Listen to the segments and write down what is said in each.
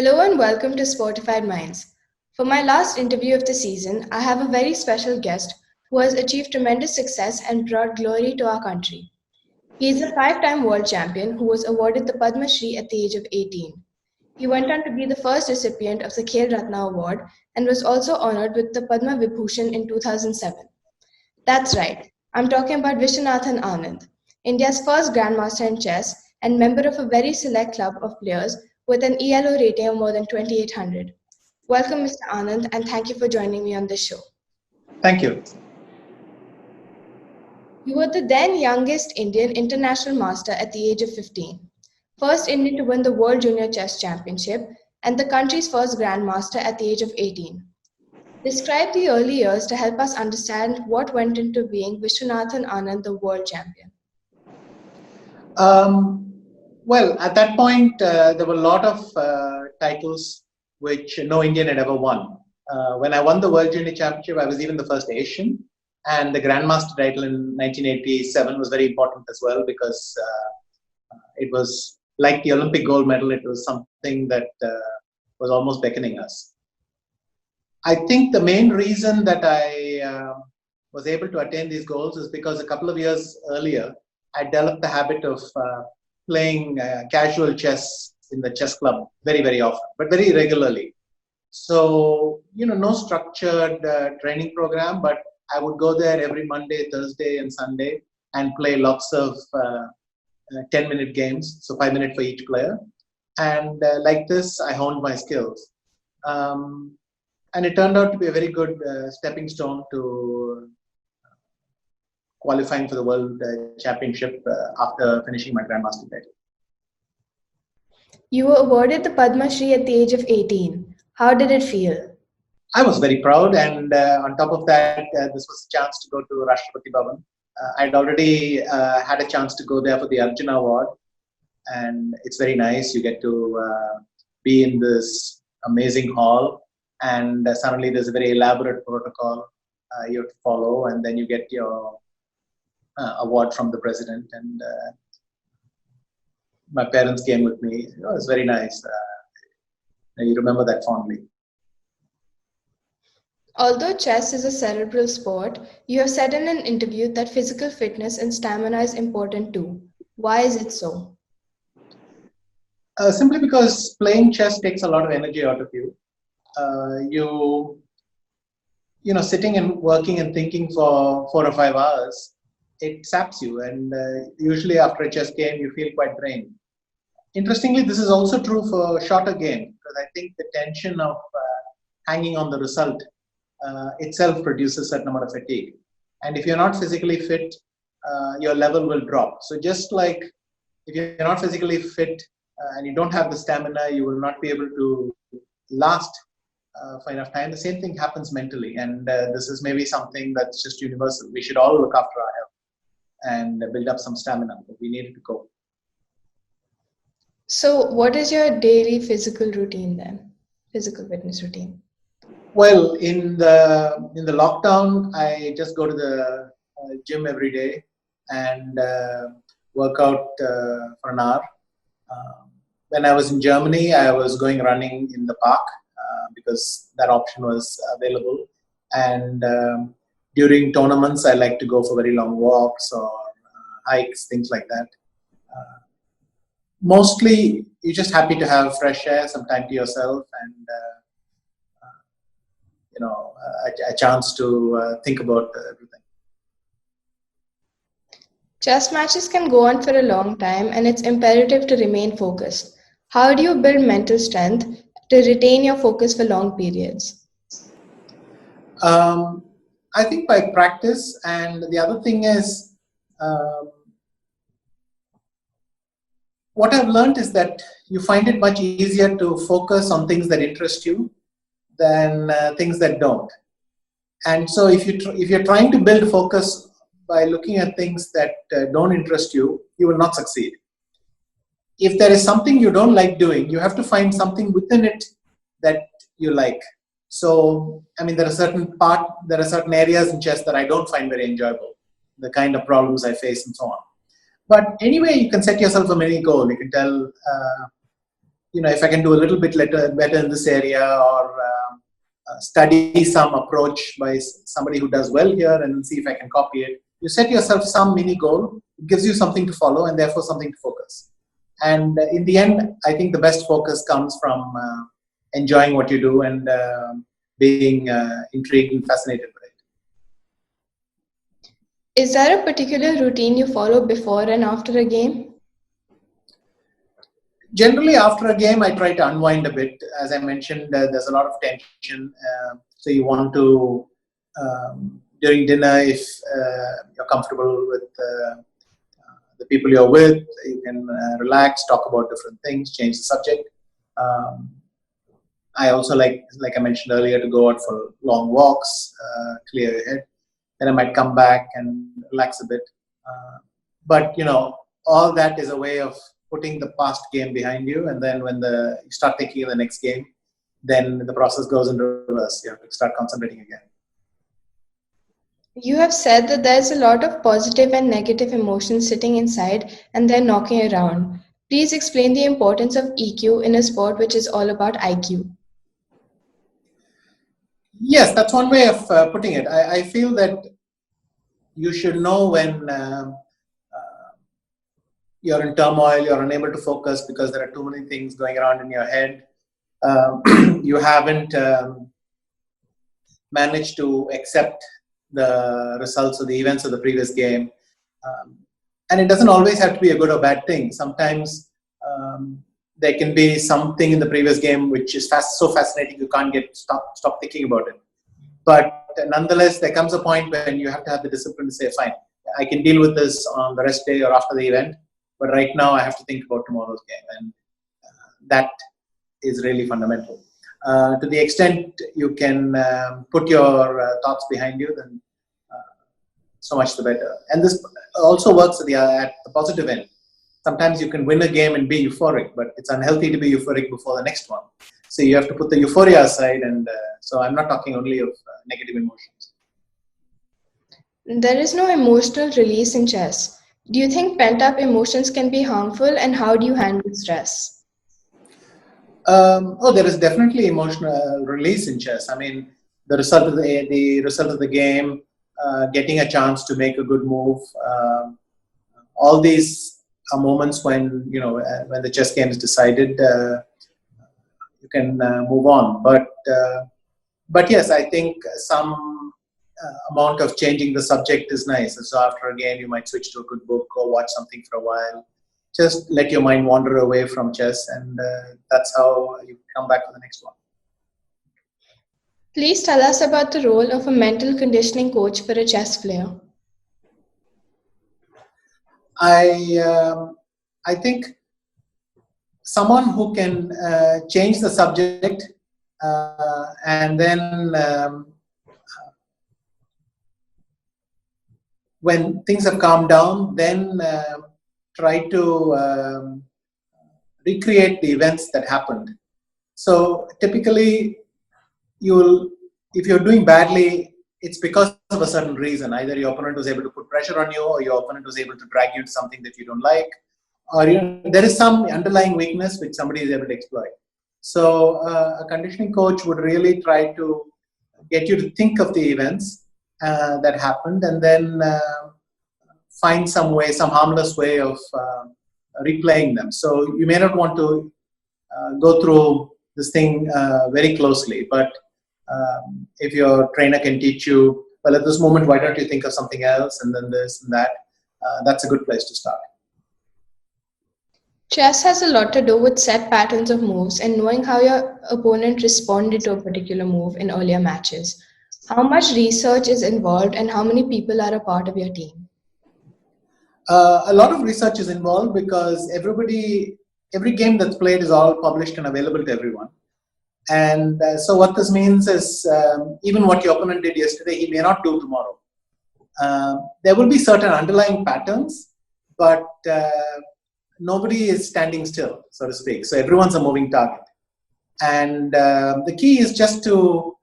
Hello and welcome to Sportified Minds. For my last interview of the season, I have a very special guest who has achieved tremendous success and brought glory to our country. He is a five-time world champion who was awarded the Padma Shri at the age of 18. He went on to be the first recipient of the Khel Ratna Award and was also honored with the Padma Vibhushan in 2007. That's right, I'm talking about Viswanathan Anand, India's first Grandmaster in chess and member of a very select club of players with an ELO rating of more than 2800. Welcome, Mr. Anand, and thank you for joining me on this show. Thank you. You were the then youngest Indian international master at the age of 15, first Indian to win the World Junior Chess Championship, and the country's first Grandmaster at the age of 18. Describe the early years to help us understand what went into being Viswanathan Anand, the world champion. Well, at that point, there were a lot of titles which no Indian had ever won. When I won the World Junior Championship, I was even the first Asian. And the Grandmaster title in 1987 was very important as well because it was like the Olympic gold medal. It was something that was almost beckoning us. I think the main reason that I was able to attain these goals is because a couple of years earlier, I developed the habit of playing casual chess in the chess club very, very often, but very regularly. So, no structured training program, but I would go there every Monday, Thursday, and Sunday and play lots of 10-minute games, so 5 minutes for each player. And like this, I honed my skills. And it turned out to be a very good stepping stone to qualifying for the World Championship after finishing my Grandmaster title. You were awarded the Padma Shri at the age of 18. How did it feel? I was very proud, and on top of that, this was a chance to go to Rashtrapati Bhavan. I'd already had a chance to go there for the Arjuna Award, and it's very nice. You get to be in this amazing hall, and suddenly there's a very elaborate protocol you have to follow, and then you get your award from the president. And my parents came with me. It was very nice. You remember that fondly. Although chess is a cerebral sport, you have said in an interview that physical fitness and stamina is important too. Why is it so? Simply because playing chess takes a lot of energy out of you. Sitting and working and thinking for 4 or 5 hours, it saps you. And usually after a chess game, you feel quite drained. Interestingly, this is also true for shorter games, because I think the tension of hanging on the result itself produces a certain amount of fatigue. And if you're not physically fit, your level will drop. So just like if you're not physically fit and you don't have the stamina, you will not be able to last for enough time. The same thing happens mentally. And this is maybe something that's just universal. We should all look after our health and build up some stamina, but we need to cope. So what is your daily physical routine then? Physical fitness routine? Well, in the lockdown, I just go to the gym every day and work out for an hour. When I was in Germany, I was going running in the park because that option was available. And during tournaments, I like to go for very long walks or hikes, things like that. Mostly, you're just happy to have fresh air, some time to yourself, and a chance to think about everything. Chess matches can go on for a long time, and it's imperative to remain focused. How do you build mental strength to retain your focus for long periods? I think by practice, and the other thing is, what I've learned is that you find it much easier to focus on things that interest you than things that don't. And so if you're trying to build focus by looking at things that don't interest you, you will not succeed. If there is something you don't like doing, you have to find something within it that you like. So, there are certain areas in chess that I don't find very enjoyable, the kind of problems I face and so on. But anyway, you can set yourself a mini goal. You can tell if I can do a little bit better in this area, or study some approach by somebody who does well here and see if I can copy it. You set yourself some mini goal, it gives you something to follow and therefore something to focus. And in the end, I think the best focus comes from enjoying what you do and being intrigued and fascinated by it. Is there a particular routine you follow before and after a game? Generally, after a game, I try to unwind a bit. As I mentioned, there's a lot of tension. So you want to, during dinner, if you're comfortable with the people you're with, you can relax, talk about different things, change the subject. I also like I mentioned earlier, to go out for long walks, clear your head. Then I might come back and relax a bit. But, all that is a way of putting the past game behind you, and then when you start thinking of the next game, then the process goes into reverse. You have to start concentrating again. You have said that there's a lot of positive and negative emotions sitting inside and they're knocking around. Please explain the importance of EQ in a sport which is all about IQ. Yes, that's one way of putting it. I feel that you should know when you're in turmoil, you're unable to focus because there are too many things going around in your head. You haven't managed to accept the results of the events of the previous game. And it doesn't always have to be a good or bad thing. Sometimes there can be something in the previous game which is so fascinating you can't stop thinking about it. But nonetheless, there comes a point when you have to have the discipline to say, fine, I can deal with this on the rest day or after the event, but right now I have to think about tomorrow's game. And that is really fundamental. To the extent you can put your thoughts behind you, then so much the better. And this also works at the positive end. Sometimes you can win a game and be euphoric, but it's unhealthy to be euphoric before the next one. So you have to put the euphoria aside. And so I'm not talking only of negative emotions. There is no emotional release in chess. Do you think pent-up emotions can be harmful, and how do you handle stress? There is definitely emotional release in chess. I mean, the result of the game, getting a chance to make a good move, all these are moments when when the chess game is decided, you can move on. But yes, I think some amount of changing the subject is nice. And so after a game, you might switch to a good book or watch something for a while. Just let your mind wander away from chess, and that's how you come back to the next one. Please tell us about the role of a mental conditioning coach for a chess player. I think someone who can change the subject and then when things have calmed down, then try to recreate the events that happened. So typically, if you're doing badly, it's because of a certain reason. Either your opponent was able to put pressure on you, or your opponent was able to drag you into something that you don't like, or there is some underlying weakness which somebody is able to exploit. So a conditioning coach would really try to get you to think of the events that happened, and then find some harmless way of replaying them. So you may not want to go through this thing very closely, but if your trainer can teach you, well, at this moment, why don't you think of something else, and then this and that, that's a good place to start. Chess has a lot to do with set patterns of moves and knowing how your opponent responded to a particular move in earlier matches. How much research is involved, and how many people are a part of your team? A lot of research is involved because every game that's played is all published and available to everyone. And so what this means is even what your opponent did yesterday, he may not do tomorrow. There will be certain underlying patterns, but nobody is standing still, so to speak. So everyone's a moving target. And the key is just to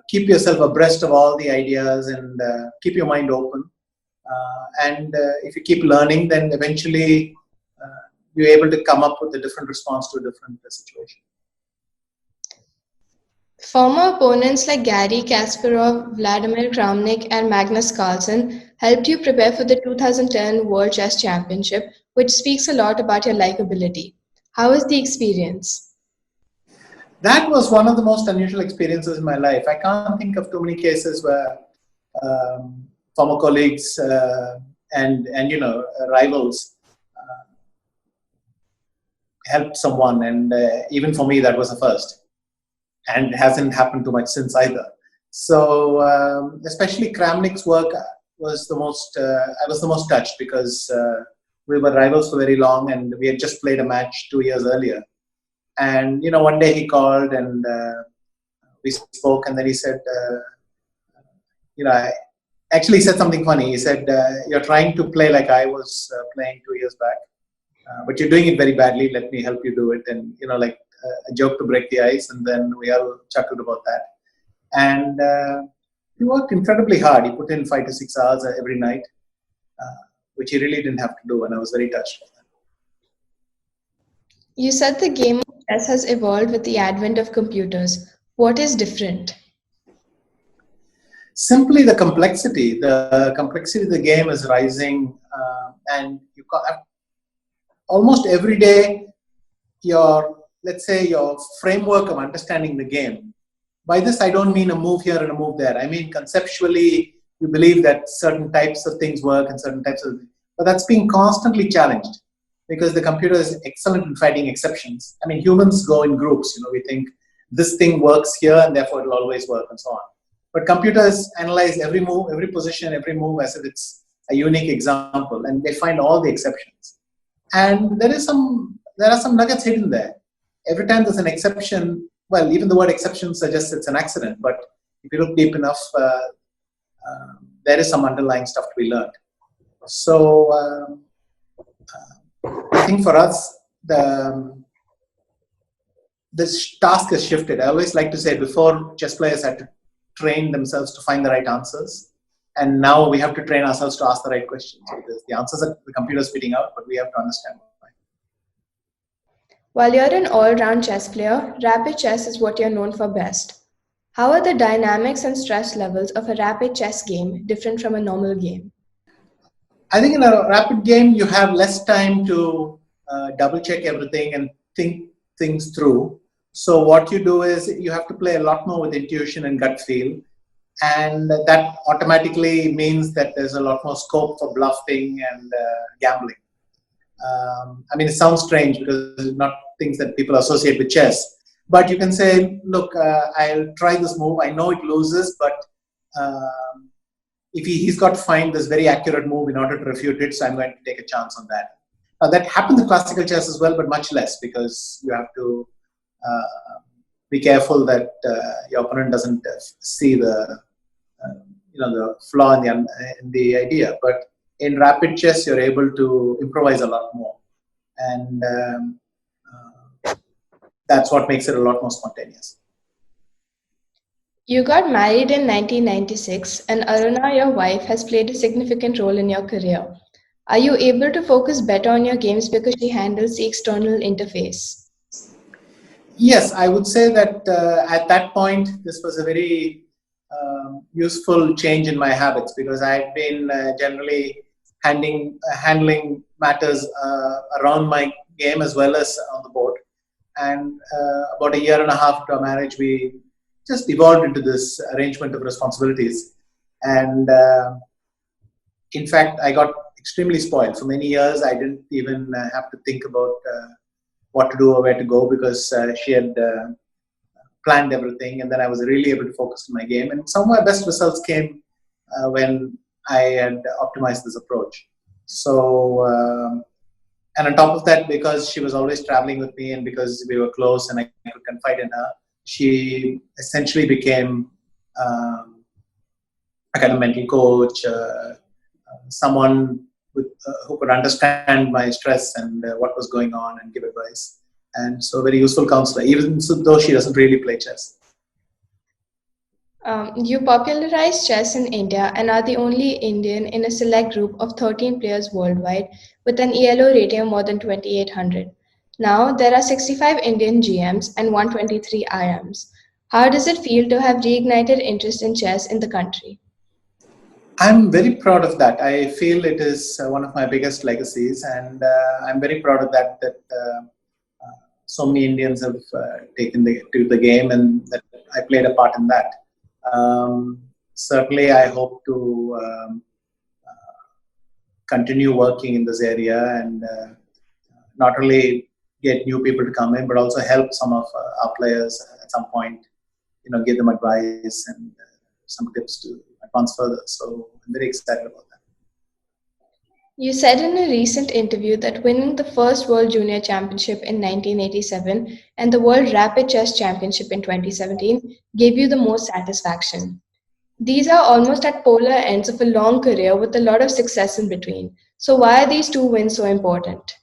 keep yourself abreast of all the ideas and keep your mind open. And if you keep learning, then eventually you're able to come up with a different response to a different situation. Former opponents like Gary Kasparov, Vladimir Kramnik, and Magnus Carlsen helped you prepare for the 2010 World Chess Championship, which speaks a lot about your likability. How was the experience? That was one of the most unusual experiences in my life. I can't think of too many cases where former colleagues and rivals helped someone, and even for me that was a first, and it hasn't happened too much since either. So especially Kramnik's work was the most I was the most touched, because we were rivals for very long, and we had just played a match 2 years earlier. And one day he called, and we spoke, and then he said, actually he said something funny. He said, "You're trying to play like I was playing 2 years back, but you're doing it very badly. Let me help you do it." And like a joke to break the ice, and then we all chuckled about that. And he worked incredibly hard. He put in 5 to 6 hours every night, which he really didn't have to do, and I was very touched by that. You said the game of chess has evolved with the advent of computers. What is different? Simply the complexity. The complexity of the game is rising, and you almost every day let's say your framework of understanding the game. By this, I don't mean a move here and a move there. I mean conceptually, you believe that certain types of things work and certain types of, but that's being constantly challenged, because the computer is excellent in finding exceptions. I mean, humans go in groups. We think this thing works here and therefore it'll always work, and so on. But computers analyze every move, every position, every move as if it's a unique example, and they find all the exceptions. And there are some nuggets hidden there. Every time there's an exception, well, even the word exception suggests it's an accident, but if you look deep enough, there is some underlying stuff to be learned. So I think for us, this task has shifted. I always like to say, before, chess players had to train themselves to find the right answers, and now we have to train ourselves to ask the right questions, because the answers are the computer spitting out, but we have to understand why. While you're an all-round chess player, rapid chess is what you're known for best. How are the dynamics and stress levels of a rapid chess game different from a normal game? I think in a rapid game, you have less time to double check everything and think things through. So what you do is you have to play a lot more with intuition and gut feel. And that automatically means that there's a lot more scope for bluffing and gambling. I mean, it sounds strange because it's not things that people associate with chess. But you can say, look, I'll try this move. I know it loses, but if he's got to find this very accurate move in order to refute it, so I'm going to take a chance on that. That happens in classical chess as well, but much less, because you have to be careful that your opponent doesn't see the flaw in the idea. But in rapid chess, you're able to improvise a lot more, and that's what makes it a lot more spontaneous. You got married in 1996, and Aruna, your wife, has played a significant role in your career. Are you able to focus better on your games because she handles the external interface? Yes, I would say that at that point, this was a very useful change in my habits, because I had been generally handling matters around my game as well as on the board. And about a year and a half to our marriage, we just evolved into this arrangement of responsibilities. And in fact, I got extremely spoiled. For many years, I didn't even have to think about what to do or where to go, because she had planned everything, and then I was really able to focus on my game. And some of my best results came when I had optimized this approach. So, and on top of that, because she was always traveling with me, and because we were close and I could confide in her, she essentially became a kind of mental coach, someone who could understand my stress and what was going on and give advice. And so, very useful counselor, even though she doesn't really play chess. You popularized chess in India and are the only Indian in a select group of 13 players worldwide with an ELO rating of more than 2800. Now, there are 65 Indian GMs and 123 IMs. How does it feel to have reignited interest in chess in the country? I'm very proud of that. I feel it is one of my biggest legacies, and I'm very proud of that. So many Indians have taken to the game, and that I played a part in that. Certainly, I hope to continue working in this area and not only get new people to come in, but also help some of our players at some point. Give them advice and some tips to advance further. So I'm very excited about that. You said in a recent interview that winning the first World Junior Championship in 1987 and the World Rapid Chess Championship in 2017 gave you the most satisfaction. These are almost at polar ends of a long career with a lot of success in between. So, why are these two wins so important?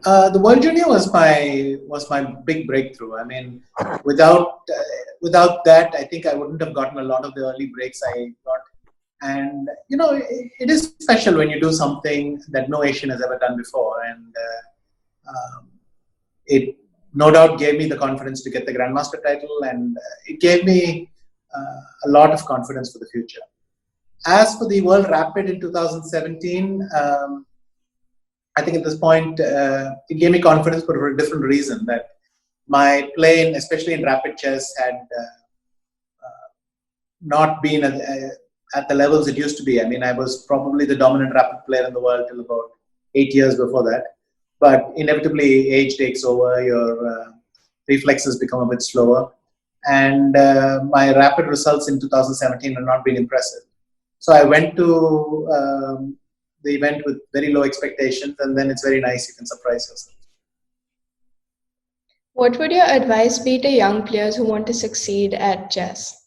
The World Junior was my big breakthrough. I mean, without that, I think I wouldn't have gotten a lot of the early breaks I got. And it is special when you do something that no Asian has ever done before, and it no doubt gave me the confidence to get the Grandmaster title, and it gave me a lot of confidence for the future. As for the World Rapid in 2017. I think at this point, it gave me confidence, but for a different reason. That my play, especially in rapid chess, had not been at the levels it used to be. I mean, I was probably the dominant rapid player in the world till about 8 years before that. But inevitably, age takes over. Your reflexes become a bit slower, and my rapid results in 2017 have not been impressive. So I went to the event with very low expectations, and then it's very nice. You can surprise yourself. What would your advice be to young players who want to succeed at chess?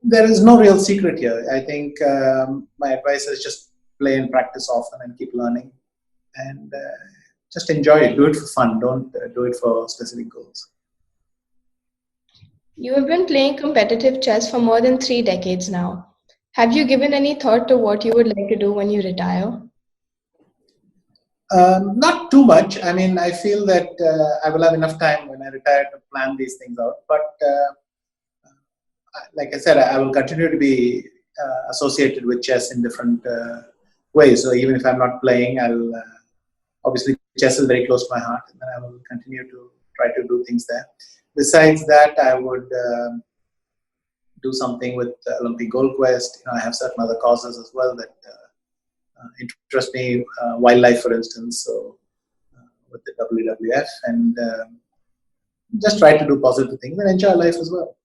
There is no real secret here. I think my advice is just play and practice often and keep learning, and just enjoy it. Do it for fun. Don't do it for specific goals. You have been playing competitive chess for more than 3 decades now. Have you given any thought to what you would like to do when you retire? Not too much. I mean, I feel that I will have enough time when I retire to plan these things out. But like I said, I will continue to be associated with chess in different ways. So even if I'm not playing, I'll obviously chess is very close to my heart, and then I will continue to try to do things there. Besides that, I would do something with Olympic Gold Quest. I have certain other causes as well that interest me, wildlife, for instance, so with the WWF, and just try to do positive things and enjoy life as well.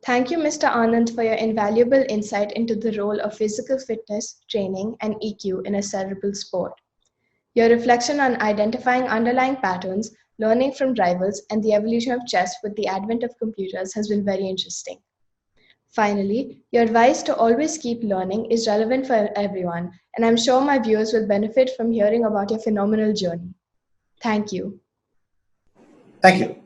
Thank you, Mr. Anand, for your invaluable insight into the role of physical fitness, training, and EQ in a cerebral sport. Your reflection on identifying underlying patterns, learning from rivals, and the evolution of chess with the advent of computers has been very interesting. Finally, your advice to always keep learning is relevant for everyone, and I'm sure my viewers will benefit from hearing about your phenomenal journey. Thank you. Thank you.